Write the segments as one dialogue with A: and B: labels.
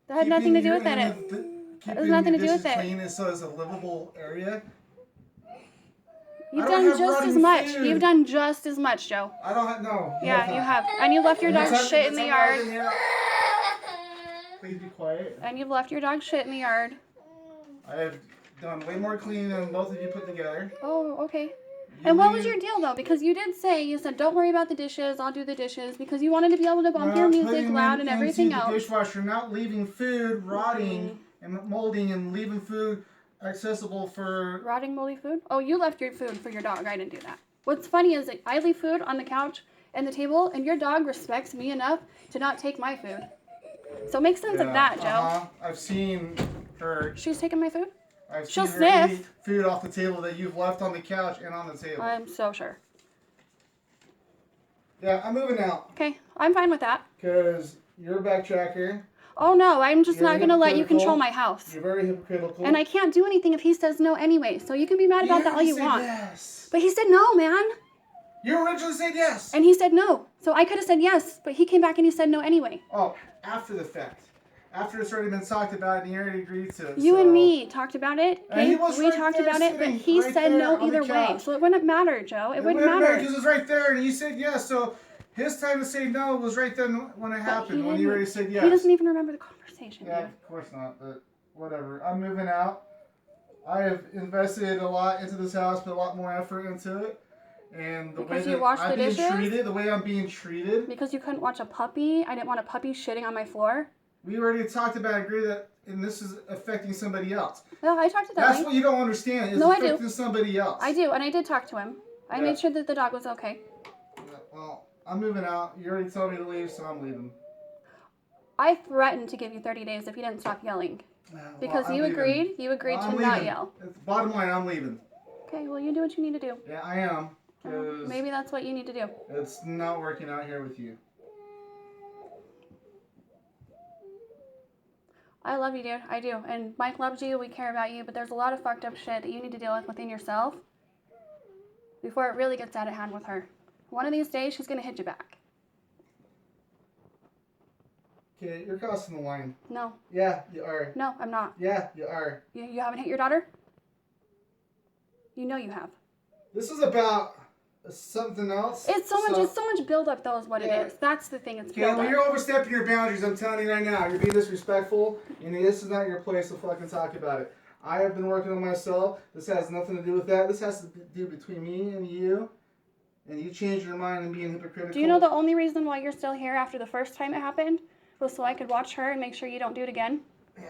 A: That had nothing to do with it.
B: That has nothing to do with it. Clean so it's a livable area.
A: You've done just as much. Food. You've done just as much, Joe.
B: I don't have, no.
A: Yeah, you have. And you left your dog shit in the yard.
B: Please be quiet.
A: And you've left your dog shit in the yard.
B: I have done way more cleaning than both of you put together.
A: Oh, okay. And what was your deal, though? Because you did say, you said, don't worry about the dishes, I'll do the dishes, because you wanted to be able to bump your music loud and everything else.
B: The dishwasher, not leaving food rotting and molding and leaving food accessible for...
A: Rotting, moldy food? Oh, you left your food for your dog. I didn't do that. What's funny is that I leave food on the couch and the table, and your dog respects me enough to not take my food. So make sense of that, Joe.
B: I've seen her...
A: She's taking my food?
B: She'll sniff. Eat food off the table that you've left on the couch and on the table.
A: I'm so sure.
B: Yeah, I'm moving out.
A: Okay, I'm fine with that.
B: Because you're a backtracker.
A: Oh no, I'm just not going to let you control my house.
B: You're very hypocritical.
A: And I can't do anything if he says no anyway, so you can be mad about that all you want.
B: Yes.
A: But he said no, man.
B: You originally said yes.
A: And he said no. So I could have said yes, but he came back and he said no anyway.
B: Oh, after the fact. After it's already been talked about and he already agreed to it.
A: You and me talked about it. Okay? We talked about it, but he said no either way. So it wouldn't matter, Joe. It wouldn't matter.
B: Because it was right there and you said yes. So his time to say no was right then when it happened, when you already said yes.
A: He doesn't even remember the conversation.
B: Yeah, of course not, but whatever. I'm moving out. I have invested a lot into this house, put a lot more effort into it. And the way that I'm being treated, the way I'm being treated.
A: Because you couldn't watch a puppy. I didn't want a puppy shitting on my floor.
B: We already talked about agree that, and this is affecting somebody else.
A: No, I talked to them.
B: That's what you don't understand. Is affecting somebody else.
A: I do, and I did talk to him. I made sure that the dog was okay.
B: Yeah, well, I'm moving out. You already told me to leave, so I'm leaving.
A: I threatened to give you 30 days if you didn't stop yelling. Because you agreed. You agreed to not yell.
B: Bottom line, I'm leaving.
A: Okay, well, you do what you need to do.
B: Yeah, I am.
A: Maybe that's what you need to do.
B: It's not working out here with you.
A: I love you, dude. I do. And Mike loves you. We care about you. But there's a lot of fucked up shit that you need to deal with within yourself before it really gets out of hand with her. One of these days, she's going to hit you back.
B: Okay, you're crossing the line.
A: No.
B: Yeah, you are.
A: No, I'm not.
B: Yeah, you are.
A: You haven't hit your daughter? You know you have.
B: This is about something else.
A: It's so much build-up, though, is what it is. That's the thing. It's build-up.
B: Well, you're overstepping your boundaries. I'm telling you right now. You're being disrespectful, and this is not your place to fucking talk about it. I have been working on myself. This has nothing to do with that. This has to do between me and you. And you changed your mind and being hypocritical.
A: Do you know the only reason why you're still here after the first time it happened was so I could watch her and make sure you don't do it again?
B: Yeah.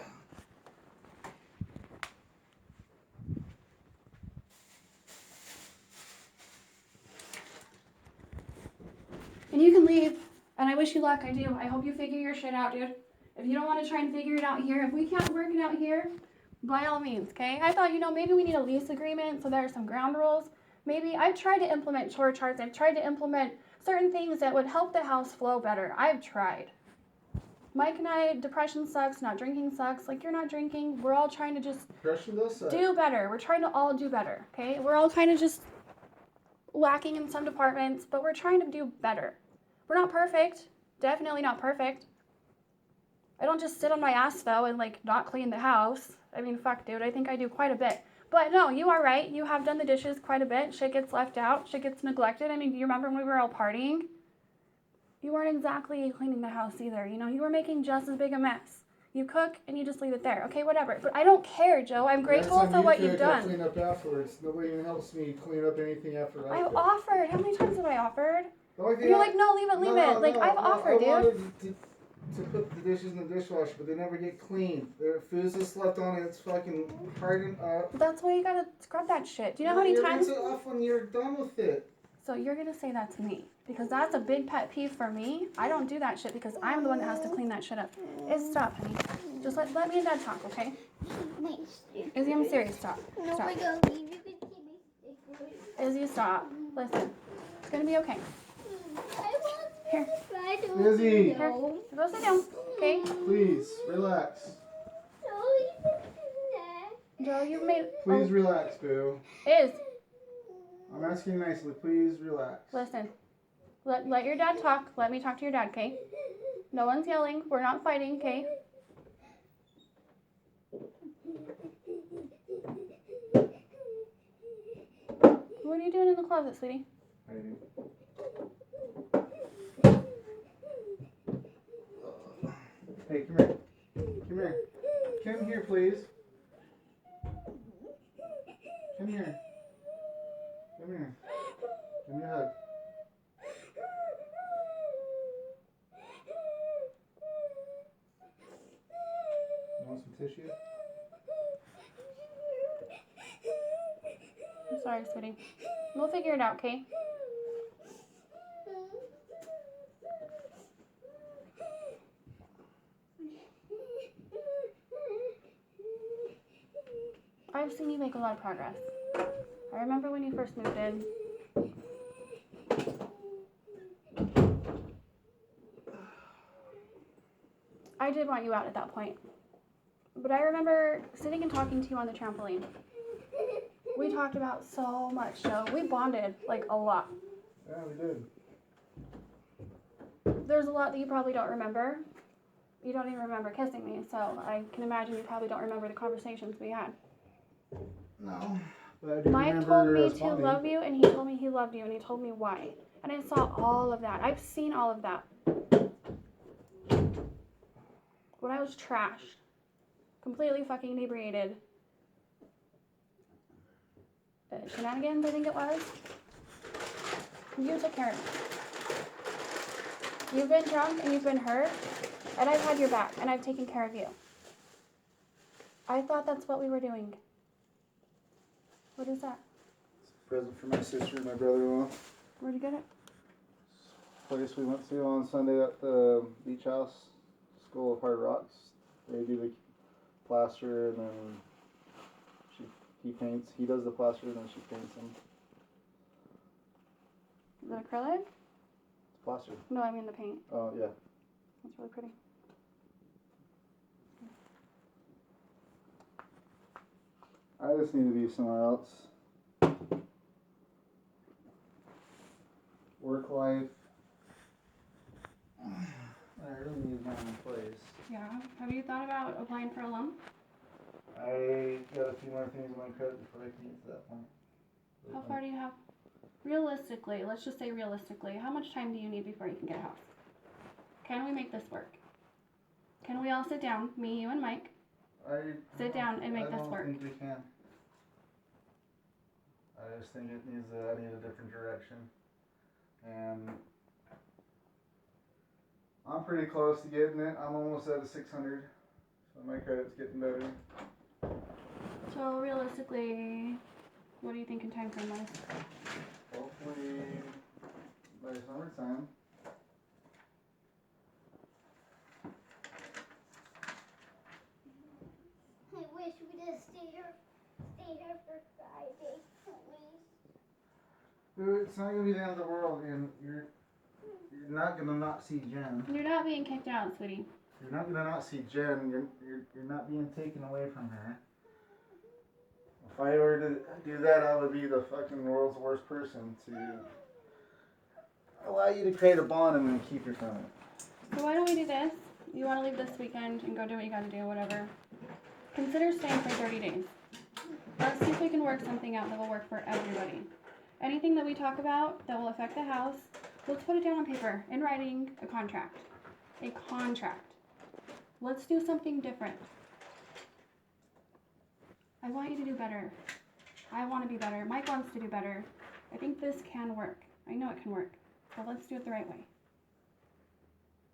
A: And you can leave, and I wish you luck, I do. I hope you figure your shit out, dude. If you don't want to try and figure it out here, if we can't work it out here, by all means, okay? I thought, maybe we need a lease agreement so there are some ground rules. Maybe I've tried to implement chore charts. I've tried to implement certain things that would help the house flow better. I've tried. Mike and I, depression sucks, not drinking sucks. Like, you're not drinking. We're all trying to just do better. We're trying to all do better, okay? We're all kind of just lacking in some departments, but we're trying to do better. We're not perfect. Definitely not perfect. I don't just sit on my ass, though, and, not clean the house. I mean, fuck, dude. I think I do quite a bit. But, no, you are right. You have done the dishes quite a bit. Shit gets left out. Shit gets neglected. I mean, do you remember when we were all partying? You weren't exactly cleaning the house either. You were making just as big a mess. You cook, and you just leave it there. Okay, whatever. But I don't care, Joe. I'm grateful for what you've done.
B: Clean up afterwards. Nobody even helps me clean up anything after I
A: I've offered. How many times have I offered? You're like, no, leave it. I've offered, dude.
B: I wanted to put the dishes in the dishwasher, but they never get cleaned. Their food's just left on it. It's fucking hardened up.
A: That's why you gotta scrub that shit. Do you know how many times?
B: Rinse it off when you're done with it.
A: So you're gonna say that to me because that's a big pet peeve for me. I don't do that shit because I'm the one that has to clean that shit up. Stop, honey. Just let me and Dad talk, okay? Izzy, I'm serious. Stop. Stop. Izzy, stop. Listen. It's gonna be okay. Here.
B: Izzy.
A: Here. Go sit down. Okay?
B: Please, relax.
A: Joe, you've made...
B: Please relax, boo.
A: Iz.
B: I'm asking nicely. Please relax.
A: Listen. Let your dad talk. Let me talk to your dad, okay? No one's yelling. We're not fighting, okay? What are you doing in the closet, sweetie?
B: Hiding. Hey, come here. Come here. Come here, please. Come here. Come here. Give me a hug. You want some tissue?
A: I'm sorry, sweetie. We'll figure it out, okay? I've seen you make a lot of progress. I remember when you first moved in. I did want you out at that point. But I remember sitting and talking to you on the trampoline. We talked about so much, Joe. We bonded, like, a lot.
B: Yeah, we did.
A: There's a lot that you probably don't remember. You don't even remember kissing me, so I can imagine you probably don't remember the conversations we had.
B: No. But I do
A: Mike
B: remember
A: told me to
B: responding.
A: love you, and he told me he loved you, and he told me why. And I saw all of that. I've seen all of that. When I was trashed, completely fucking inebriated. Shenanigans, I think it was. You took care of me. You've been drunk and you've been hurt, and I've had your back, and I've taken care of you. I thought that's what we were doing. What is that?
B: It's a present for my sister and my brother-in-law.
A: Where'd you get it?
B: Place we went to on Sunday at the beach house, School of Hard Rocks. They do the plaster and then he paints. He does the plaster and then she paints them.
A: Is it acrylic?
B: It's plaster.
A: No, I mean the paint.
B: Oh, yeah.
A: That's really pretty.
B: I just need to be somewhere else. Work life. I really need my own place.
A: Yeah. Have you thought about applying for a loan?
B: I got a few more things in my credit before I can get to that point.
A: How far do you have? Realistically, let's just say realistically, how much time do you need before you can get a house? Can we make this work? Can we all sit down, me, you, and Mike, sit down and make this work?
B: I don't think we can. I just think it needs I need a different direction. And I'm pretty close to getting it. I'm almost at a 600. So my credit's getting better.
A: So realistically, what do you think in time frame wise?
B: Hopefully by summertime.
C: I wish we just stay here for Friday, please.
B: Dude, it's not gonna be the end of the world, and you're not gonna not see Jen.
A: You're not being kicked out, sweetie.
B: You're not gonna not see Jen. You're not being taken away from her. If I were to do that, I would be the fucking world's worst person to allow you to create a bond and then keep you from it.
A: So why don't we do this? You want to leave this weekend and go do what you got to do, whatever. Consider staying for 30 days. Let's see if we can work something out that will work for everybody. Anything that we talk about that will affect the house, let's put it down on paper, in writing, a contract. A contract. Let's do something different. I want you to do better. I want to be better. Mike wants to do better. I think this can work. I know it can work. But let's do it the right way.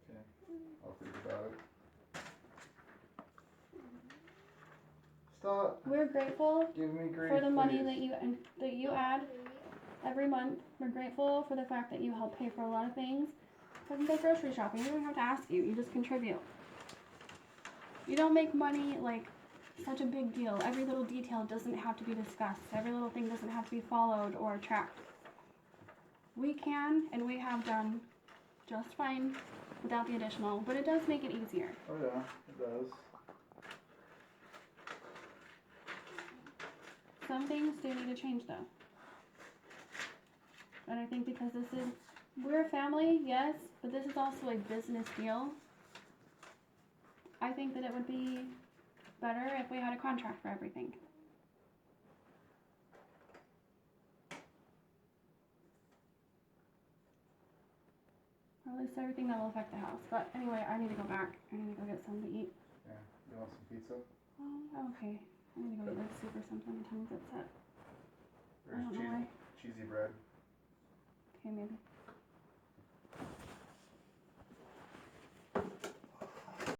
B: Okay, I'll think about it. Stop.
A: We're grateful
B: Give me grief,
A: for the money
B: please.
A: that you add every month. We're grateful for the fact that you help pay for a lot of things. So if you go grocery shopping, we don't have to ask you. You just contribute. You don't make money like such a big deal. Every little detail doesn't have to be discussed. Every little thing doesn't have to be followed or tracked. We can and we have done just fine without the additional, but it does make it easier.
B: Oh yeah, it does.
A: Some things do need to change though. And I think because we're a family, yes, but this is also a business deal. I think that it would be better if we had a contract for everything. Or at least everything that will affect the house. But anyway, I need to go back. I need to go get something to eat.
B: Yeah. You want some pizza?
A: Oh, okay. I need to go get like soup or something. My tum's upset. I
B: There's
A: don't know why.
B: cheesy bread.
A: Okay, maybe.